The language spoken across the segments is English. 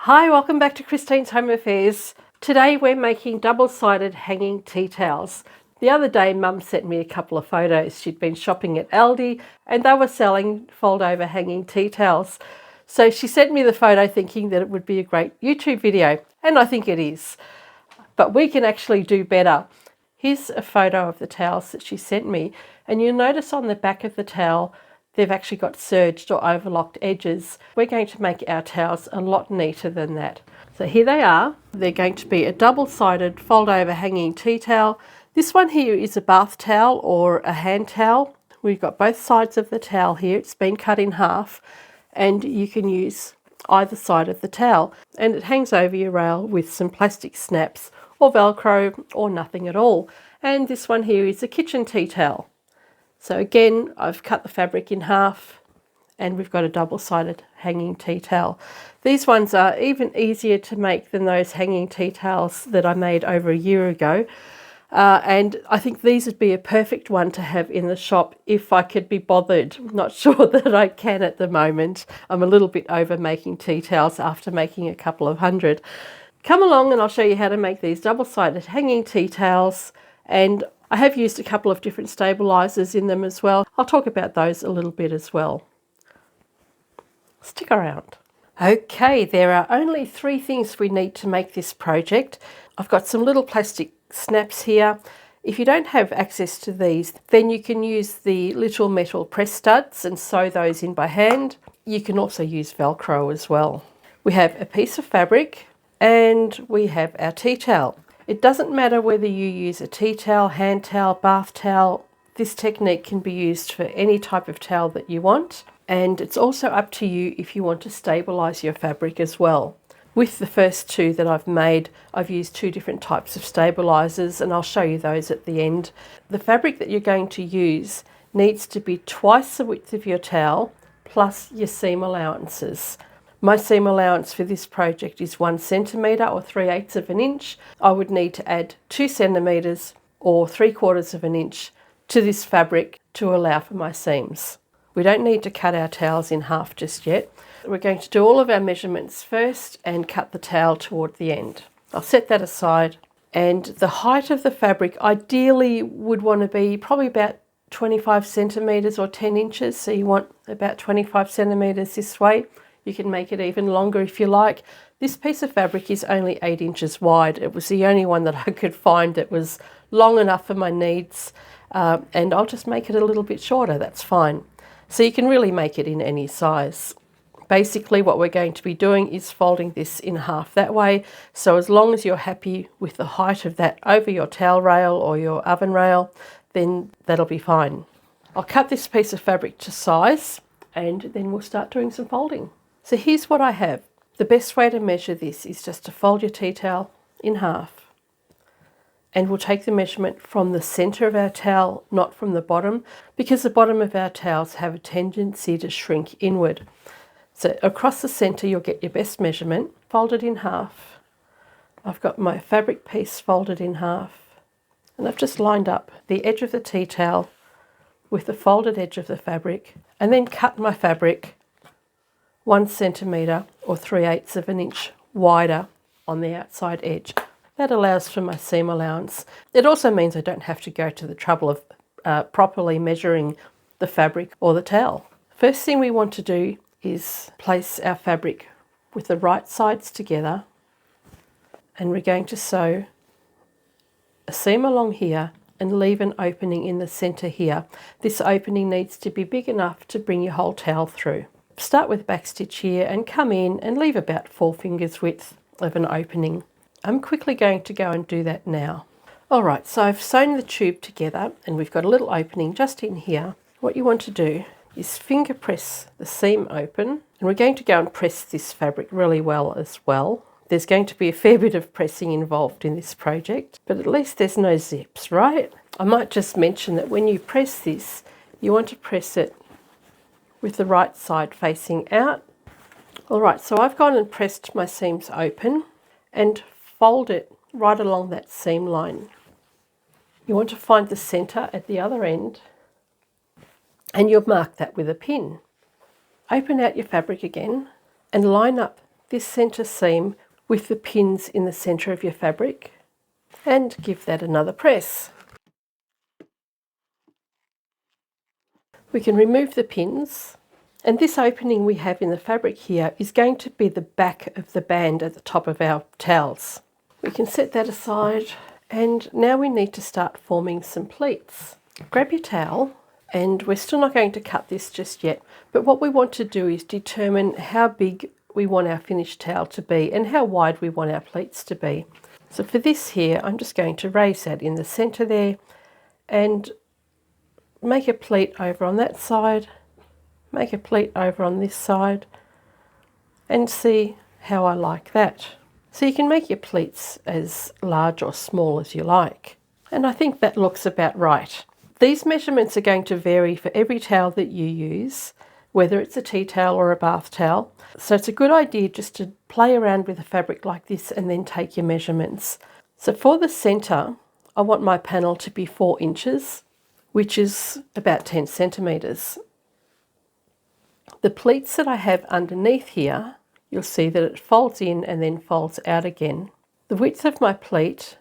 Hi, welcome back to Christine's Home Affairs. Today we're making double-sided hanging tea towels. The other day Mum sent me a couple of photos. She'd been shopping at Aldi and they were selling fold-over hanging tea towels. So she sent me the photo thinking that it would be a great YouTube video, and I think it is. But we can actually do better. Here's a photo of the towels that she sent me, and you'll notice on the back of the towel they've actually got serged or overlocked edges. We're going to make our towels a lot neater than that. So here they are. They're going to be a double-sided fold-over hanging tea towel. This one here is a bath towel or a hand towel. We've got both sides of the towel here. It's been cut in half and you can use either side of the towel, and it hangs over your rail with some plastic snaps or Velcro or nothing at all. And this one here is a kitchen tea towel. So again, I've cut the fabric in half and we've got a double-sided hanging tea towel. These ones are even easier to make than those hanging tea towels that I made over a year ago. And I think these would be a perfect one to have in the shop if I could be bothered. I'm not sure that I can at the moment. I'm a little bit over making tea towels after making a couple of hundred. Come along and I'll show you how to make these double-sided hanging tea towels, and I have used a couple of different stabilisers in them as well. I'll talk about those a little bit as well. Stick around. Okay, there are only 3 things we need to make this project. I've got some little plastic snaps here. If you don't have access to these, then you can use the little metal press studs and sew those in by hand. You can also use Velcro as well. We have a piece of fabric and we have our tea towel. It doesn't matter whether you use a tea towel, hand towel, bath towel. This technique can be used for any type of towel that you want. And it's also up to you if you want to stabilise your fabric as well. With the first 2 that I've made, I've used 2 different types of stabilisers, and I'll show you those at the end. The fabric that you're going to use needs to be twice the width of your towel plus your seam allowances. My seam allowance for this project is 1 centimetre or 3/8 of an inch. I would need to add 2 centimetres or 3/4 of an inch to this fabric to allow for my seams. We don't need to cut our towels in half just yet. We're going to do all of our measurements first and cut the towel toward the end. I'll set that aside, and the height of the fabric ideally would want to be probably about 25 centimetres or 10 inches. So you want about 25 centimetres this way. You can make it even longer if you like. This piece of fabric is only 8 inches wide. It was the only one that I could find that was long enough for my needs, and I'll just make it a little bit shorter, that's fine. So you can really make it in any size. Basically what we're going to be doing is folding this in half that way. So as long as you're happy with the height of that over your towel rail or your oven rail, then that'll be fine. I'll cut this piece of fabric to size and then we'll start doing some folding. So here's what I have. The best way to measure this is just to fold your tea towel in half. And we'll take the measurement from the centre of our towel, not from the bottom, because the bottom of our towels have a tendency to shrink inward. So across the centre you'll get your best measurement, folded in half. I've got my fabric piece folded in half, and I've just lined up the edge of the tea towel with the folded edge of the fabric, and then cut my fabric 1 centimetre or 3/8 of an inch wider on the outside edge. That allows for my seam allowance. It also means I don't have to go to the trouble of properly measuring the fabric or the towel. First thing we want to do is place our fabric with the right sides together, and we're going to sew a seam along here and leave an opening in the centre here. This opening needs to be big enough to bring your whole towel through. Start with back stitch here and come in and leave about 4 fingers width of an opening. I'm quickly going to go and do that now. Alright, so I've sewn the tube together and we've got a little opening just in here. What you want to do is finger press the seam open, and we're going to go and press this fabric really well as well. There's going to be a fair bit of pressing involved in this project, but at least there's no zips, right? I might just mention that when you press this, you want to press it with the right side facing out. Alright, so I've gone and pressed my seams open and fold it right along that seam line. You want to find the centre at the other end, and you'll mark that with a pin. Open out your fabric again and line up this centre seam with the pins in the centre of your fabric and give that another press. We can remove the pins, and this opening we have in the fabric here is going to be the back of the band at the top of our towels. We can set that aside, and now we need to start forming some pleats. Grab your towel, and we're still not going to cut this just yet, but what we want to do is determine how big we want our finished towel to be and how wide we want our pleats to be. So for this here, I'm just going to raise that in the centre there and make a pleat over on that side, make a pleat over on this side, and see how I like that. So you can make your pleats as large or small as you like. And I think that looks about right. These measurements are going to vary for every towel that you use, whether it's a tea towel or a bath towel. So it's a good idea just to play around with a fabric like this and then take your measurements. So for the centre, I want my panel to be 4 inches, which is about 10 centimetres. The pleats that I have underneath here, you'll see that it folds in and then folds out again. The width of my pleat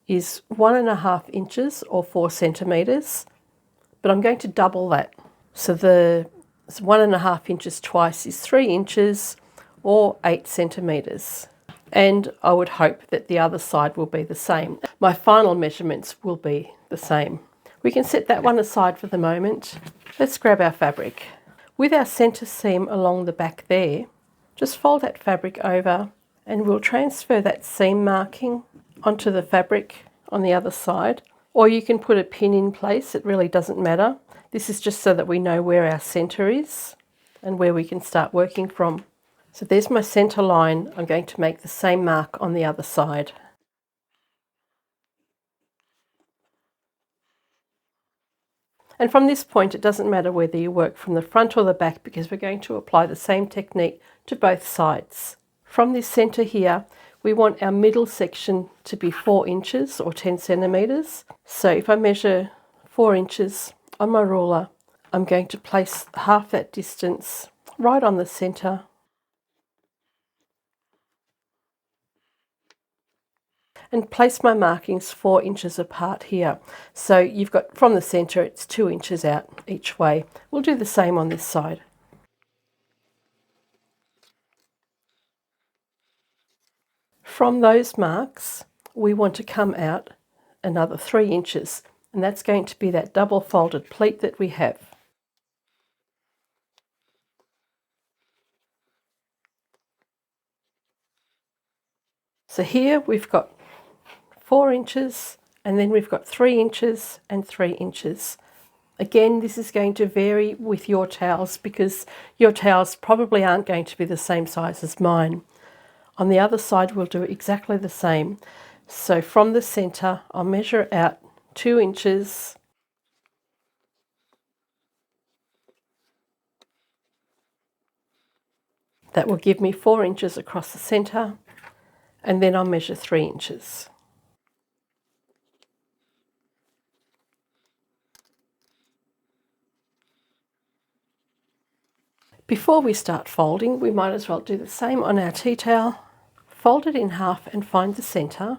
is 1.5 inches or 4 centimetres, but I'm going to double that. So the 1.5 inches twice is 3 inches or 8 centimetres. And I would hope that the other side will be the same. My final measurements will be the same. We can set that one aside for the moment. Let's grab our fabric. With our centre seam along the back there, just fold that fabric over and we'll transfer that seam marking onto the fabric on the other side. Or you can put a pin in place, it really doesn't matter. This is just so that we know where our centre is and where we can start working from. So there's my centre line. I'm going to make the same mark on the other side. And from this point, it doesn't matter whether you work from the front or the back because we're going to apply the same technique to both sides. From this centre here, we want our middle section to be 4 inches or 10 centimetres. So if I measure 4 inches on my ruler, I'm going to place half that distance right on the centre. And place my markings 4 inches apart here. So you've got from the centre, it's 2 inches out each way. We'll do the same on this side. From those marks, we want to come out another 3 inches, and that's going to be that double folded pleat that we have. So here we've got 4 inches, and then we've got 3 inches and 3 inches. Again, this is going to vary with your towels because your towels probably aren't going to be the same size as mine. On the other side, we'll do exactly the same. So from the centre, I'll measure out 2 inches. That will give me 4 inches across the centre, and then I'll measure 3 inches. Before we start folding, we might as well do the same on our tea towel. Fold it in half and find the centre,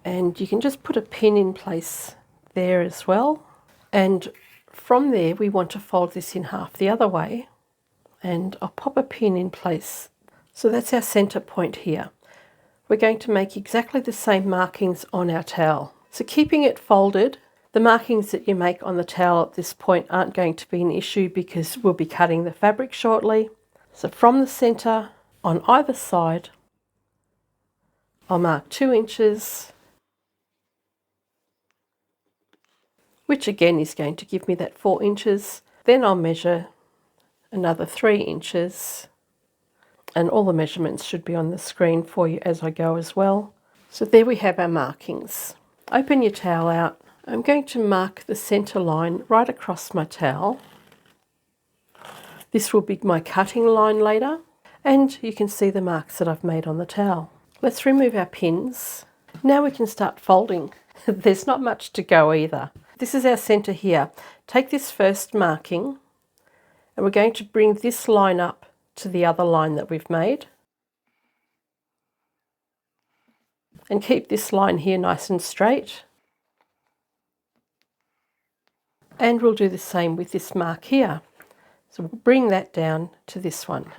and you can just put a pin in place there as well. And from there, we want to fold this in half the other way, and I'll pop a pin in place. So that's our centre point here. We're going to make exactly the same markings on our towel. So keeping it folded, the markings that you make on the towel at this point aren't going to be an issue because we'll be cutting the fabric shortly. So from the centre, on either side, I'll mark 2 inches, which again is going to give me that 4 inches. Then I'll measure another 3 inches, and all the measurements should be on the screen for you as I go as well. So there we have our markings. Open your towel out. I'm going to mark the centre line right across my towel. This will be my cutting line later, and you can see the marks that I've made on the towel. Let's remove our pins. Now we can start folding. There's not much to go either. This is our centre here. Take this first marking, and we're going to bring this line up to the other line that we've made. and keep this line here nice and straight. And we'll do the same with this mark here. So we'll bring that down to this one.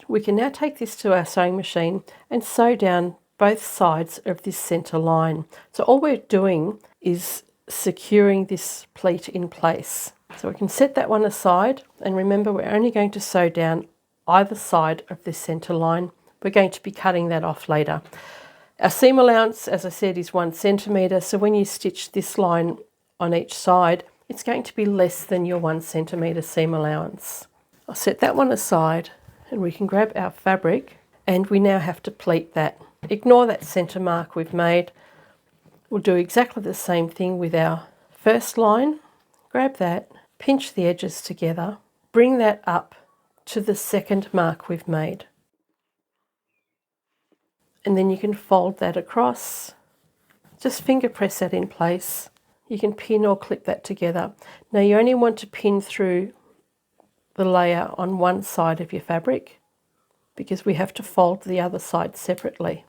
We can now take this to our sewing machine and sew down both sides of this centre line. So all we're doing is securing this pleat in place. So we can set that one aside, and remember we're only going to sew down either side of this centre line. We're going to be cutting that off later. Our seam allowance, as I said, is 1 centimetre, so when you stitch this line on each side, it's going to be less than your 1 centimetre seam allowance. I'll set that one aside, and we can grab our fabric, and we now have to pleat that. Ignore that centre mark we've made. We'll do exactly the same thing with our first line. Grab that, pinch the edges together, bring that up to the second mark we've made. And then you can fold that across. Just finger press that in place. You can pin or clip that together. Now you only want to pin through the layer on one side of your fabric because we have to fold the other side separately.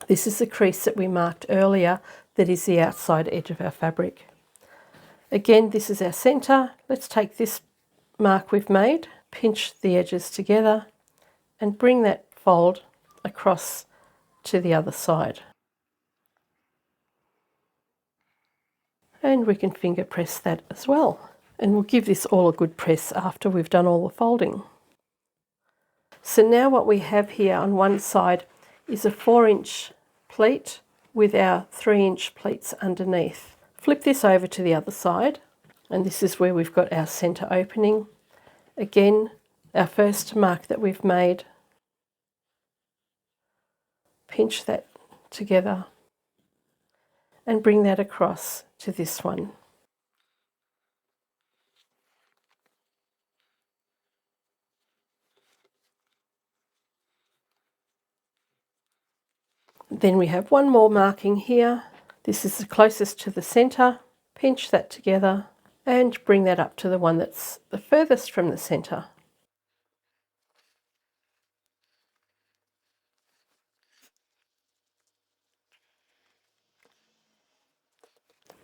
This is the crease that we marked earlier that is the outside edge of our fabric. Again, this is our centre. Let's take this mark we've made, pinch the edges together and bring that fold across to the other side. And we can finger press that as well. And we'll give this all a good press after we've done all the folding. So now what we have here on one side is a 4-inch pleat with our 3-inch pleats underneath. Flip this over to the other side, and this is where we've got our centre opening. Again, our first mark that we've made, pinch that together and bring that across to this one. Then we have one more marking here. This is the closest to the centre. Pinch that together and bring that up to the one that's the furthest from the centre.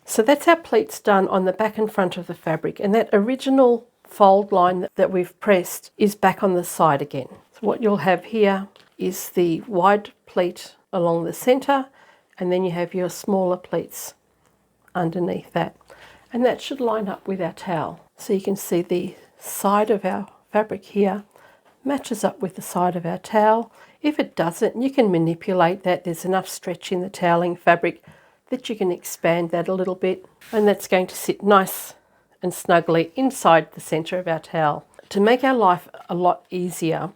So that's our pleats done on the back and front of the fabric, and that original fold line that we've pressed is back on the side again. So what you'll have here is the wide pleat along the centre, and then you have your smaller pleats underneath that, and that should line up with our towel. So you can see the side of our fabric here matches up with the side of our towel. If it doesn't, you can manipulate that. There's enough stretch in the toweling fabric that you can expand that a little bit, and that's going to sit nice and snugly inside the centre of our towel. To make our life a lot easier,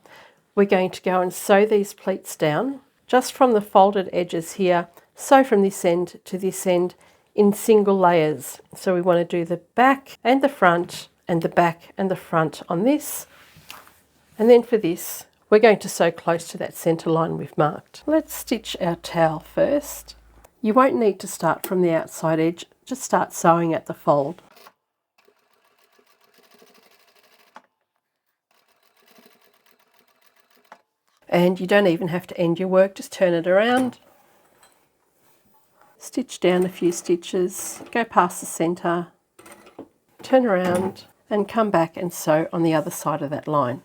we're going to go and sew these pleats down just from the folded edges here. Sew from this end to this end in single layers. So we want to do the back and the front and the back and the front on this, and then for this we're going to sew close to that centre line we've marked. Let's stitch our towel first. You won't need to start from the outside edge, just start sewing at the fold. And you don't even have to end your work, just turn it around. Stitch down a few stitches, go past the centre, turn around and come back and sew on the other side of that line.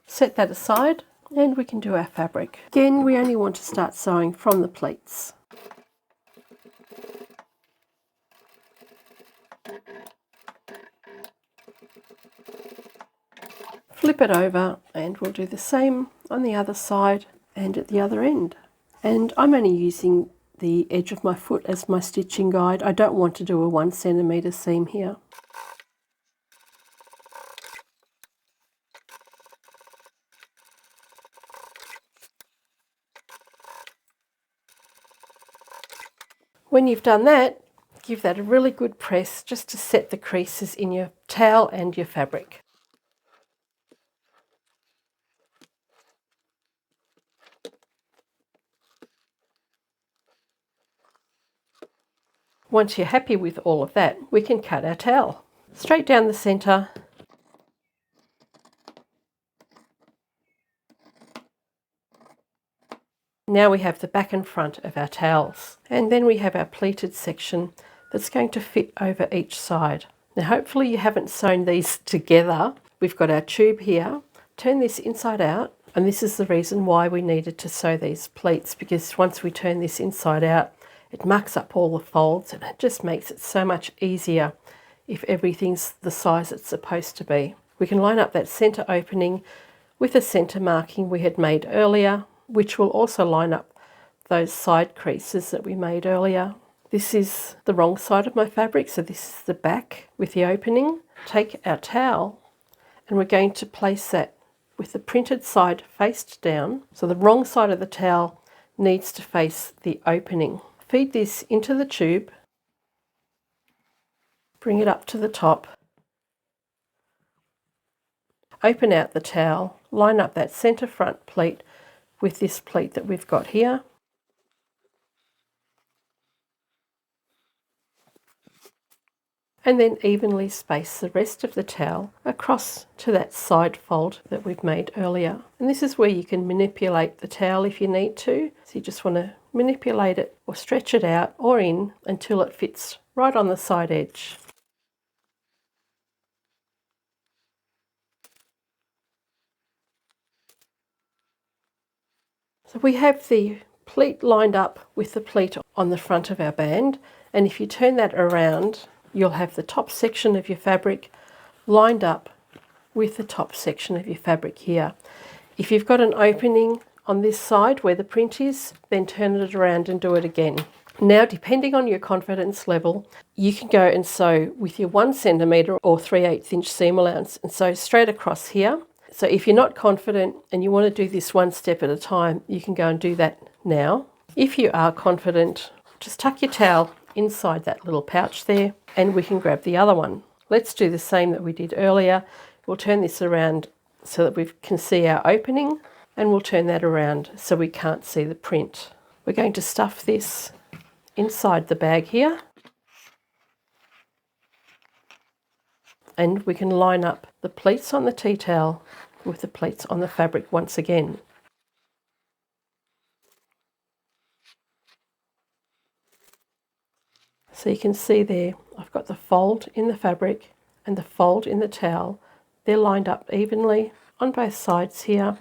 Set that aside and we can do our fabric. Again, we only want to start sewing from the pleats. Flip it over and we'll do the same on the other side and at the other end. And I'm only using the edge of my foot as my stitching guide. I don't want to do a 1 centimetre seam here. When you've done that, give that a really good press just to set the creases in your towel and your fabric. Once you're happy with all of that, we can cut our towel. Straight down the centre. Now we have the back and front of our towels. And then we have our pleated section that's going to fit over each side. Now hopefully you haven't sewn these together. We've got our tube here. Turn this inside out, and this is the reason why we needed to sew these pleats, because once we turn this inside out, it mucks up all the folds and it just makes it so much easier if everything's the size it's supposed to be. We can line up that centre opening with the centre marking we had made earlier, which will also line up those side creases that we made earlier. This is the wrong side of my fabric, so this is the back with the opening. Take our towel and we're going to place that with the printed side faced down. So the wrong side of the towel needs to face the opening. Feed this into the tube, bring it up to the top, open out the towel, line up that centre front pleat with this pleat that we've got here. And then evenly space the rest of the towel across to that side fold that we've made earlier. And this is where you can manipulate the towel if you need to. So you just want to manipulate it or stretch it out or in until it fits right on the side edge. So we have the pleat lined up with the pleat on the front of our band, and if you turn that around, you'll have the top section of your fabric lined up with the top section of your fabric here. If you've got an opening on this side where the print is, then turn it around and do it again. Now, depending on your confidence level, you can go and sew with your 1 centimetre or 3/8 inch seam allowance and sew straight across here. So if you're not confident and you want to do this one step at a time, you can go and do that now. If you are confident, just tuck your towel inside that little pouch there and we can grab the other one. Let's do the same that we did earlier. We'll turn this around so that we can see our opening, and we'll turn that around so we can't see the print. We're going to stuff this inside the bag here, and we can line up the pleats on the tea towel with the pleats on the fabric once again. So you can see there, I've got the fold in the fabric and the fold in the towel. They're lined up evenly on both sides here,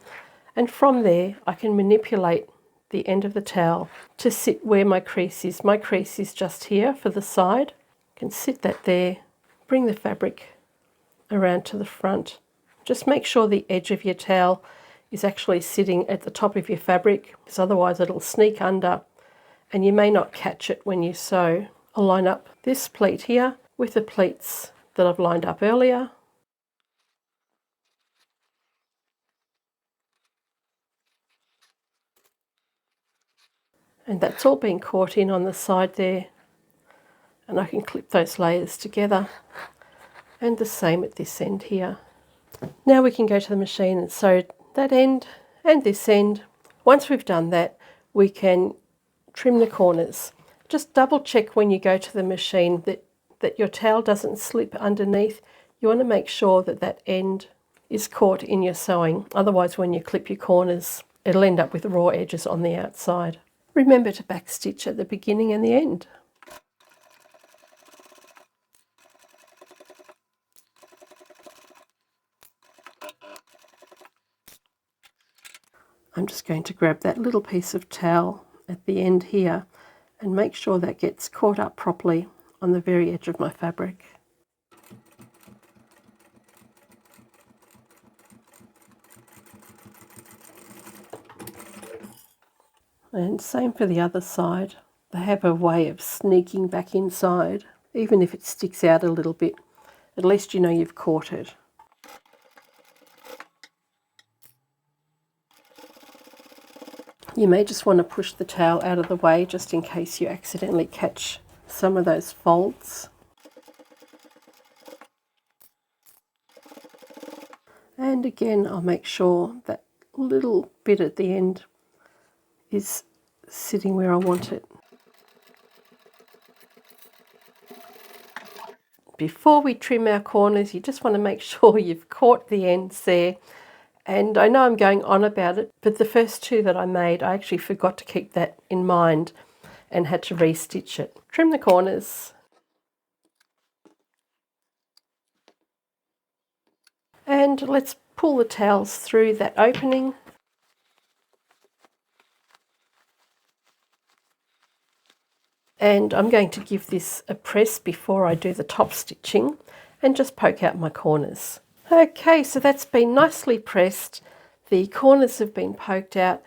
and from there I can manipulate the end of the towel to sit where my crease is. My crease is just here for the side. I can sit that there, bring the fabric around to the front. Just make sure the edge of your towel is actually sitting at the top of your fabric, because otherwise it'll sneak under and you may not catch it when you sew. I'll line up this pleat here with the pleats that I've lined up earlier. And that's all been caught in on the side there. And I can clip those layers together. And the same at this end here. Now we can go to the machine and sew that end and this end. Once we've done that, we can trim the corners. Just double check when you go to the machine that your towel doesn't slip underneath. You want to make sure that that end is caught in your sewing. Otherwise, when you clip your corners, it'll end up with raw edges on the outside. Remember to backstitch at the beginning and the end. I'm just going to grab that little piece of towel at the end here and make sure that gets caught up properly on the very edge of my fabric. And same for the other side. They have a way of sneaking back inside. Even if it sticks out a little bit, at least you know you've caught it. You may just want to push the towel out of the way just in case you accidentally catch some of those folds. And again, I'll make sure that little bit at the end is sitting where I want it. Before we trim our corners, you just want to make sure you've caught the ends there. And I know I'm going on about it, but the first two that I made, I actually forgot to keep that in mind and had to re-stitch it. Trim the corners. And let's pull the towels through that opening. And I'm going to give this a press before I do the top stitching and just poke out my corners. Okay, so that's been nicely pressed. The corners have been poked out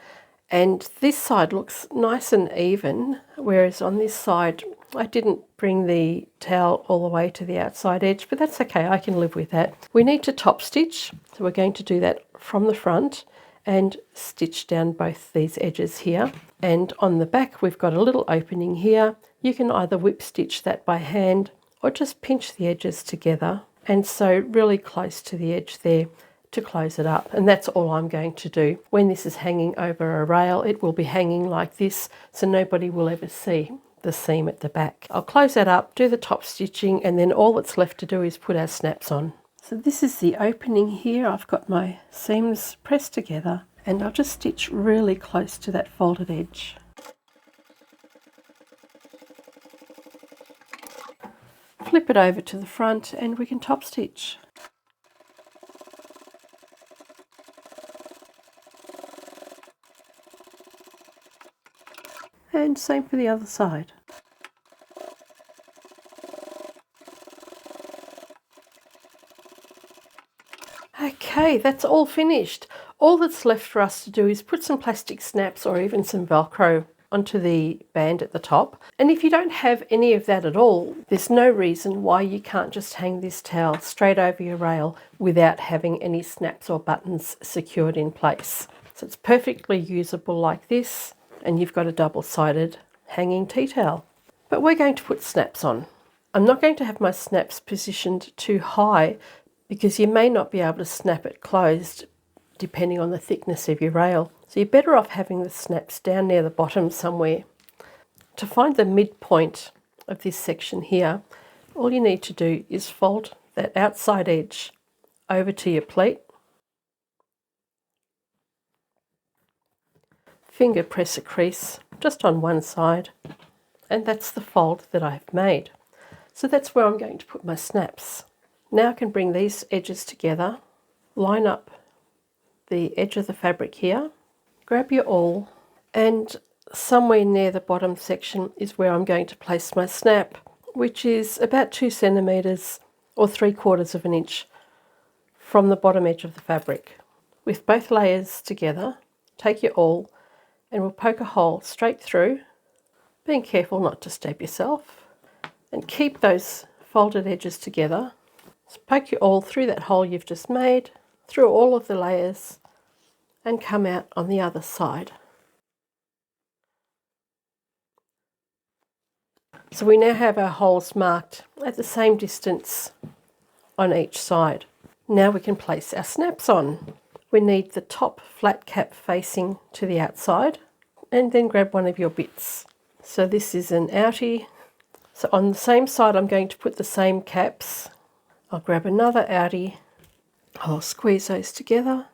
and this side looks nice and even, whereas on this side I didn't bring the towel all the way to the outside edge, but that's okay, I can live with that. We need to top stitch, so we're going to do that from the front and stitch down both these edges here. And on the back we've got a little opening here. You can either whip stitch that by hand or just pinch the edges together and sew really close to the edge there to close it up. And that's all I'm going to do. When this is hanging over a rail, it will be hanging like this, so nobody will ever see the seam at the back. I'll close that up, do the top stitching, and then all that's left to do is put our snaps on. So this is the opening here. I've got my seams pressed together and I'll just stitch really close to that folded edge. Flip it over to the front and we can top stitch. And same for the other side. Okay, that's all finished. All that's left for us to do is put some plastic snaps or even some Velcro onto the band at the top. And if you don't have any of that at all, there's no reason why you can't just hang this towel straight over your rail without having any snaps or buttons secured in place. So it's perfectly usable like this, and you've got a double-sided hanging tea towel. But we're going to put snaps on. I'm not going to have my snaps positioned too high because you may not be able to snap it closed depending on the thickness of your rail. So you're better off having the snaps down near the bottom somewhere. To find the midpoint of this section here, all you need to do is fold that outside edge over to your pleat, finger press a crease just on one side, and that's the fold that I've made. So that's where I'm going to put my snaps. Now I can bring these edges together, line up the edge of the fabric here, grab your awl, and somewhere near the bottom section is where I'm going to place my snap, which is about 2 centimeters or 3/4 of an inch from the bottom edge of the fabric. With both layers together, take your awl and we'll poke a hole straight through, being careful not to stab yourself, and keep those folded edges together. So poke your awl through that hole you've just made, through all of the layers, and come out on the other side. So we now have our holes marked at the same distance on each side. Now we can place our snaps on. We need the top flat cap facing to the outside, and then grab one of your bits. So this is an outie. So on the same side I'm going to put the same caps. I'll grab another outie. I'll squeeze those together.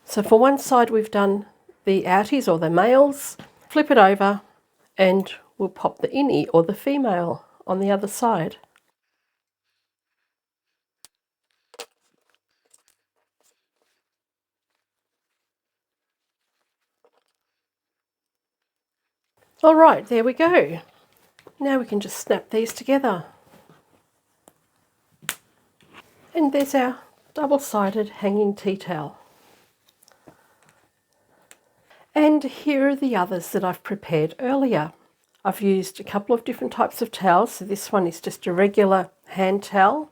So for one side we've done the outies or the males. Flip it over and we'll pop the innie or the female on the other side. All right, there we go. Now we can just snap these together. And there's our double-sided hanging tea towel. And here are the others that I've prepared earlier. I've used a couple of different types of towels. So this one is just a regular hand towel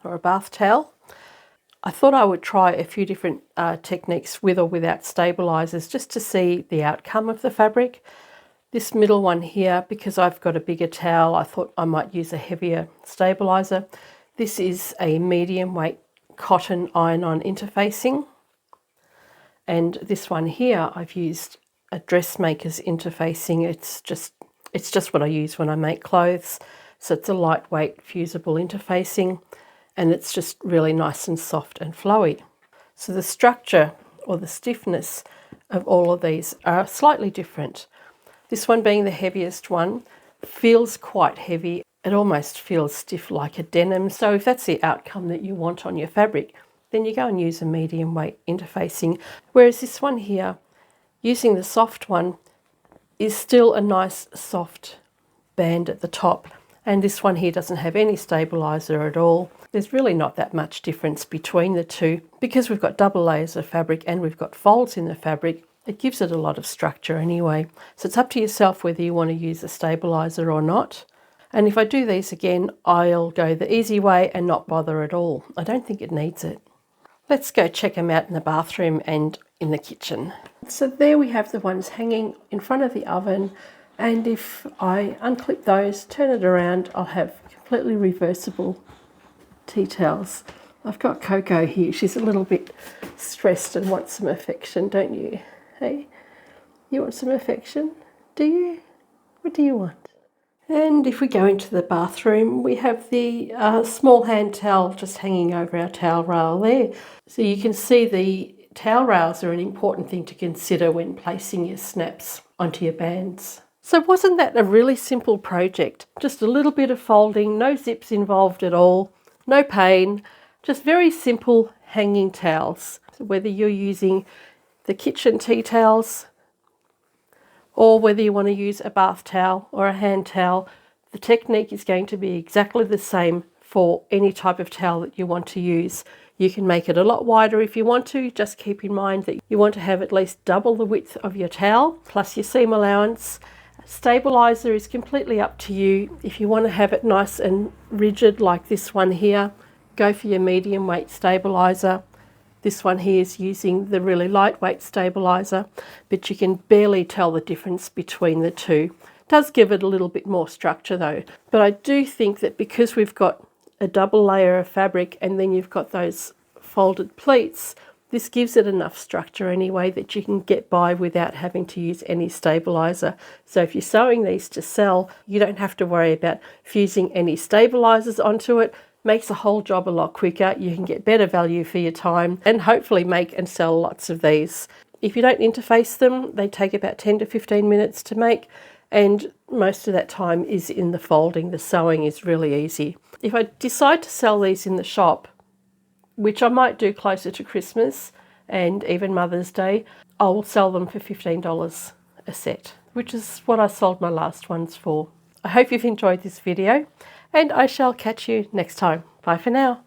or a bath towel. I thought I would try a few different techniques with or without stabilizers just to see the outcome of the fabric. This middle one here, because I've got a bigger towel, I thought I might use a heavier stabilizer. This is a medium weight cotton iron-on interfacing. And this one here, I've used a dressmaker's interfacing. It's just what I use when I make clothes. So it's a lightweight fusible interfacing, and it's just really nice and soft and flowy. So the structure or the stiffness of all of these are slightly different. This one being the heaviest one feels quite heavy. It almost feels stiff like a denim. So if that's the outcome that you want on your fabric, then you go and use a medium weight interfacing. Whereas this one here, using the soft one, is still a nice soft band at the top. And this one here doesn't have any stabilizer at all. There's really not that much difference between the two. Because we've got double layers of fabric and we've got folds in the fabric, it gives it a lot of structure anyway. So it's up to yourself whether you want to use a stabilizer or not. And if I do these again, I'll go the easy way and not bother at all. I don't think it needs it. Let's go check them out in the bathroom and in the kitchen. So there we have the ones hanging in front of the oven. And if I unclip those, turn it around, I'll have completely reversible tea towels. I've got Coco here. She's a little bit stressed and wants some affection, don't you? Hey, you want some affection? Do you? What do you want? And if we go into the bathroom, we have the small hand towel just hanging over our towel rail there. So you can see the towel rails are an important thing to consider when placing your snaps onto your bands. So wasn't that a really simple project? Just a little bit of folding, no zips involved at all, no pain, just very simple hanging towels. So whether you're using the kitchen tea towels, or whether you want to use a bath towel or a hand towel, the technique is going to be exactly the same for any type of towel that you want to use. You can make it a lot wider if you want to. Just keep in mind that you want to have at least double the width of your towel, plus your seam allowance. Stabilizer is completely up to you. If you want to have it nice and rigid like this one here, go for your medium weight stabilizer. This one here is using the really lightweight stabilizer, but you can barely tell the difference between the two. It does give it a little bit more structure though. But I do think that because we've got a double layer of fabric and then you've got those folded pleats, this gives it enough structure anyway that you can get by without having to use any stabilizer. So if you're sewing these to sell, you don't have to worry about fusing any stabilizers onto it. Makes the whole job a lot quicker. You can get better value for your time and hopefully make and sell lots of these. If you don't interface them, they take about 10 to 15 minutes to make, and most of that time is in the folding. The sewing is really easy. If I decide to sell these in the shop, which I might do closer to Christmas and even Mother's Day, I'll sell them for $15 a set, which is what I sold my last ones for. I hope you've enjoyed this video, and I shall catch you next time. Bye for now.